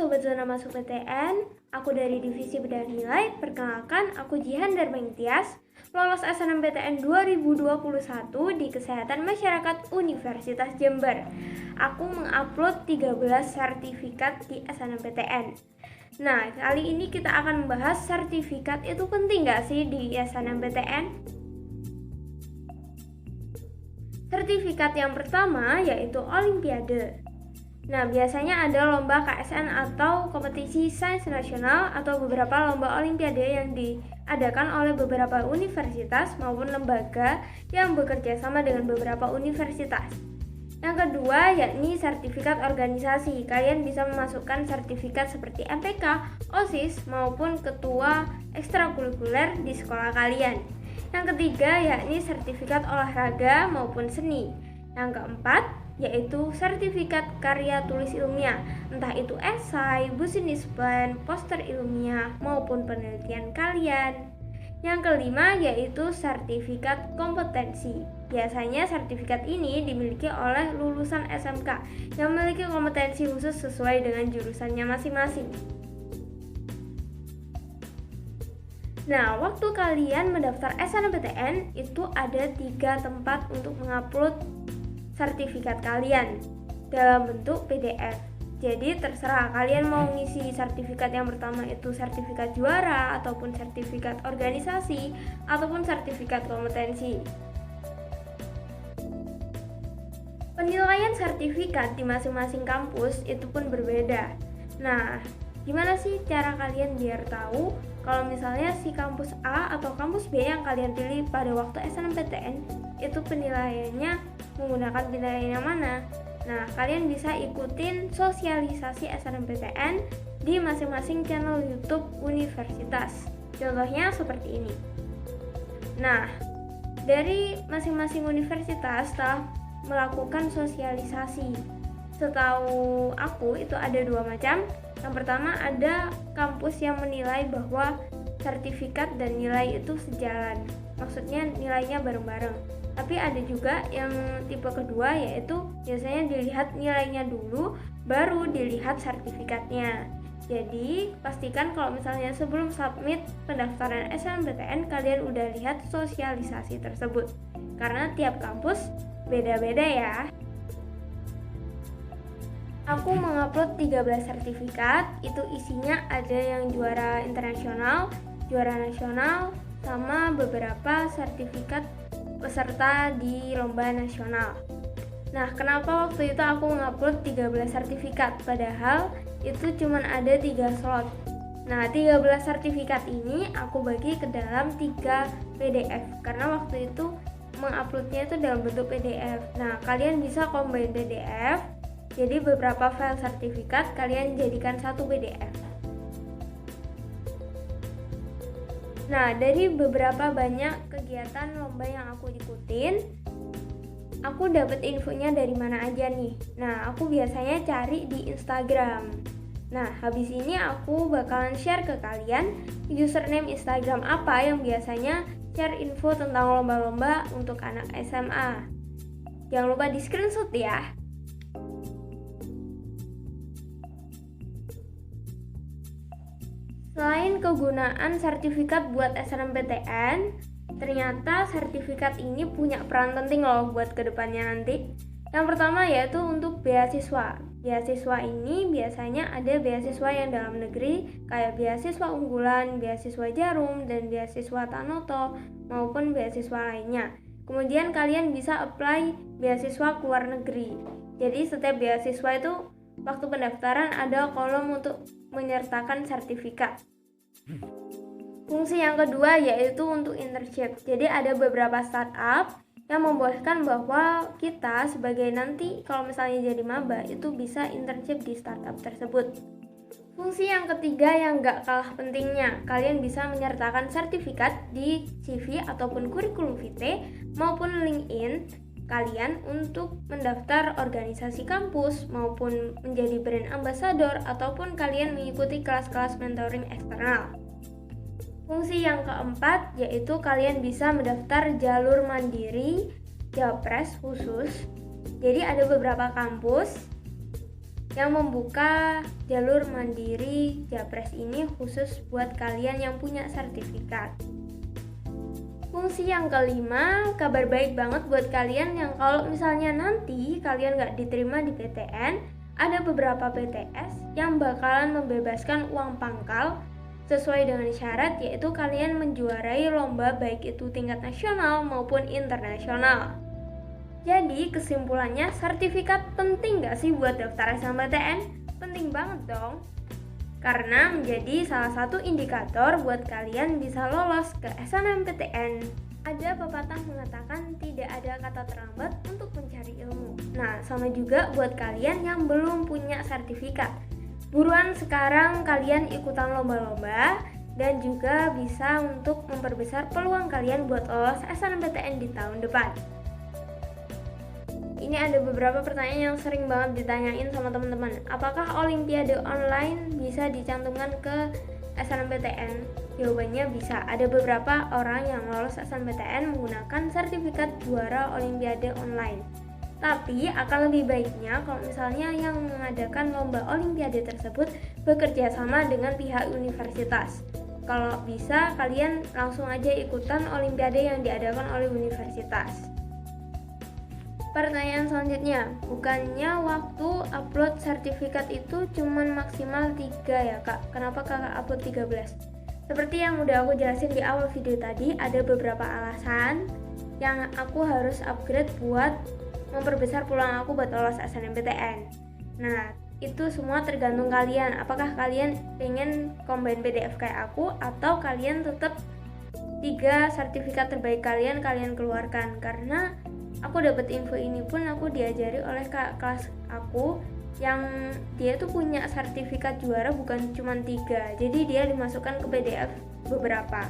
Sobat Zona Masuk PTN, aku dari Divisi Bedah Nilai. Perkenalkan, aku Jihan Darmengtias, lolos SNMPTN 2021 di Kesehatan Masyarakat Universitas Jember. Aku mengupload 13 sertifikat di SNMPTN. Nah, kali ini kita akan membahas sertifikat itu penting nggak sih di SNMPTN? Sertifikat yang pertama yaitu Olimpiade. Nah, biasanya ada lomba KSN atau kompetisi sains nasional atau beberapa lomba olimpiade yang diadakan oleh beberapa universitas maupun lembaga yang bekerja sama dengan beberapa universitas. Yang kedua yakni sertifikat organisasi. Kalian bisa memasukkan sertifikat seperti MPK, OSIS maupun ketua ekstrakurikuler di sekolah kalian. Yang ketiga yakni sertifikat olahraga maupun seni. Yang keempat yaitu sertifikat karya tulis ilmiah, entah itu esai, business plan, poster ilmiah, maupun penelitian kalian. Yang kelima yaitu sertifikat kompetensi. Biasanya sertifikat ini dimiliki oleh lulusan SMK yang memiliki kompetensi khusus sesuai dengan jurusannya masing-masing. Nah, waktu kalian mendaftar SNMPTN itu ada 3 tempat untuk mengupload sertifikat kalian dalam bentuk PDF. Jadi terserah kalian mau ngisi sertifikat yang pertama itu sertifikat juara ataupun sertifikat organisasi ataupun sertifikat kompetensi. Penilaian sertifikat di masing-masing kampus itu pun berbeda. Nah, gimana sih cara kalian biar tahu kalau misalnya si kampus A atau kampus B yang kalian pilih pada waktu SNMPTN itu penilaiannya menggunakan penilaian yang mana? Nah, kalian bisa ikutin sosialisasi SNMPTN di masing-masing channel YouTube universitas. Contohnya seperti ini. Nah, dari masing-masing universitas telah melakukan sosialisasi. Setahu aku itu ada 2 macam. Yang pertama ada kampus yang menilai bahwa sertifikat dan nilai itu sejalan. Maksudnya nilainya bareng-bareng. Tapi ada juga yang tipe kedua yaitu biasanya dilihat nilainya dulu baru dilihat sertifikatnya. Jadi pastikan kalau misalnya sebelum submit pendaftaran SNMPTN kalian udah lihat sosialisasi tersebut. Karena tiap kampus beda-beda ya. Aku mengupload 13 sertifikat, itu isinya ada yang juara internasional, juara nasional, sama beberapa sertifikat peserta di lomba nasional. Nah, kenapa waktu itu aku mengupload 13 sertifikat padahal itu cuma ada 3 slot. Nah, 13 sertifikat ini aku bagi ke dalam 3 PDF karena waktu itu menguploadnya itu dalam bentuk PDF. Nah, kalian bisa combine PDF. Jadi beberapa file sertifikat kalian jadikan satu PDF. Nah, dari beberapa banyak kegiatan lomba yang aku ikutin, aku dapat infonya dari mana aja nih. Nah, aku biasanya cari di Instagram. Nah, habis ini aku bakalan share ke kalian username Instagram apa yang biasanya share info tentang lomba-lomba untuk anak SMA. Jangan lupa di screenshot ya. Selain kegunaan sertifikat buat SNMPTN, ternyata sertifikat ini punya peran penting loh buat kedepannya nanti. Yang pertama yaitu untuk beasiswa. Beasiswa ini biasanya ada beasiswa yang dalam negeri kayak beasiswa unggulan, beasiswa Jarum, dan beasiswa Tanoto maupun beasiswa lainnya. Kemudian kalian bisa apply beasiswa ke luar negeri. Jadi setiap beasiswa itu waktu pendaftaran ada kolom untuk menyertakan sertifikat. Fungsi yang kedua yaitu untuk internship. Jadi ada beberapa startup yang membolehkan bahwa kita sebagai nanti kalau misalnya jadi maba itu bisa internship di startup tersebut. Fungsi yang ketiga yang gak kalah pentingnya, kalian bisa menyertakan sertifikat di CV ataupun kurikulum vitae maupun LinkedIn kalian untuk mendaftar organisasi kampus maupun menjadi brand ambassador ataupun kalian mengikuti kelas-kelas mentoring eksternal. Fungsi yang keempat yaitu kalian bisa mendaftar jalur mandiri Japres khusus. Jadi ada beberapa kampus yang membuka jalur mandiri Japres ini khusus buat kalian yang punya sertifikat. Fungsi yang kelima, kabar baik banget buat kalian yang kalau misalnya nanti kalian nggak diterima di PTN, ada beberapa PTS yang bakalan membebaskan uang pangkal sesuai dengan syarat, yaitu kalian menjuarai lomba baik itu tingkat nasional maupun internasional. Jadi kesimpulannya, sertifikat penting nggak sih buat daftar SNMPTN? Penting banget dong, karena menjadi salah satu indikator buat kalian bisa lolos ke SNMPTN. Ada pepatah mengatakan tidak ada kata terlambat untuk mencari ilmu. Nah, sama juga buat kalian yang belum punya sertifikat. Buruan sekarang kalian ikutan lomba-lomba dan juga bisa untuk memperbesar peluang kalian buat lolos SNMPTN di tahun depan. Ini ada beberapa pertanyaan yang sering banget ditanyain sama teman-teman. Apakah olimpiade online bisa dicantumkan ke SNMPTN? Jawabannya bisa. Ada beberapa orang yang lolos SNMPTN menggunakan sertifikat juara olimpiade online. Tapi akan lebih baiknya kalau misalnya yang mengadakan lomba olimpiade tersebut bekerja sama dengan pihak universitas. Kalau bisa, kalian langsung aja ikutan olimpiade yang diadakan oleh universitas. Pertanyaan selanjutnya, bukannya waktu upload sertifikat itu cuman maksimal 3 ya kak? Kenapa kakak upload 13? Seperti yang udah aku jelasin di awal video tadi, ada beberapa alasan yang aku harus upgrade buat memperbesar peluang aku buat lolos SNMPTN. Nah, itu semua tergantung kalian. Apakah kalian pengen combine PDF kayak aku, atau kalian tetap 3 sertifikat terbaik kalian keluarkan? Karena aku dapat info ini pun aku diajari oleh kakak kelas aku yang dia tuh punya sertifikat juara bukan cuma 3, jadi dia dimasukkan ke PDF beberapa.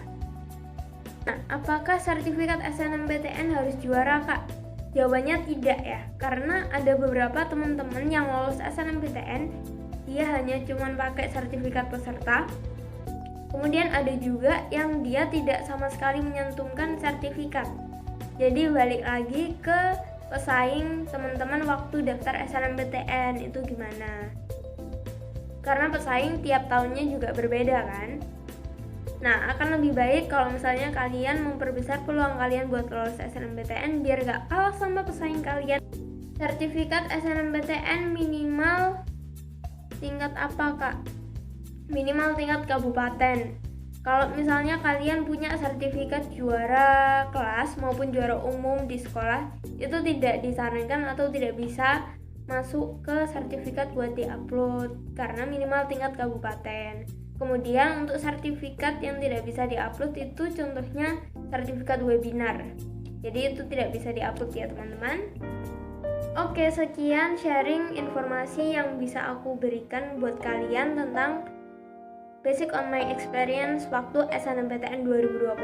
Nah, apakah sertifikat SNMPTN harus juara kak? Jawabannya tidak ya, karena ada beberapa teman-teman yang lolos SNMPTN dia hanya cuma pakai sertifikat peserta. Kemudian ada juga yang dia tidak sama sekali menyantumkan sertifikat. Jadi balik lagi ke pesaing teman-teman waktu daftar SNMPTN itu gimana? Karena pesaing tiap tahunnya juga berbeda kan? Nah, akan lebih baik kalau misalnya kalian memperbesar peluang kalian buat lolos SNMPTN biar gak kalah sama pesaing kalian. Sertifikat SNMPTN minimal tingkat apa kak? Minimal tingkat kabupaten. Kalau misalnya kalian punya sertifikat juara kelas maupun juara umum di sekolah, itu tidak disarankan atau tidak bisa masuk ke sertifikat buat diupload karena minimal tingkat kabupaten. Kemudian untuk sertifikat yang tidak bisa diupload itu contohnya sertifikat webinar. Jadi itu tidak bisa diupload ya teman-teman. Oke, sekian sharing informasi yang bisa aku berikan buat kalian tentang Basic on my experience waktu SNMPTN 2021.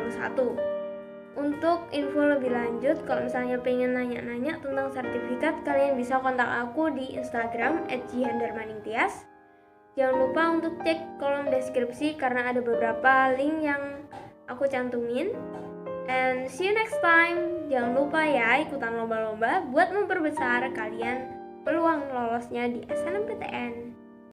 Untuk info lebih lanjut, kalau misalnya pengen nanya-nanya tentang sertifikat, kalian bisa kontak aku di Instagram @jihandarmaningtyas. Jangan lupa untuk cek kolom deskripsi karena ada beberapa link yang aku cantumin. And see you next time. Jangan lupa ya ikutan lomba-lomba buat memperbesar kalian peluang lolosnya di SNMPTN.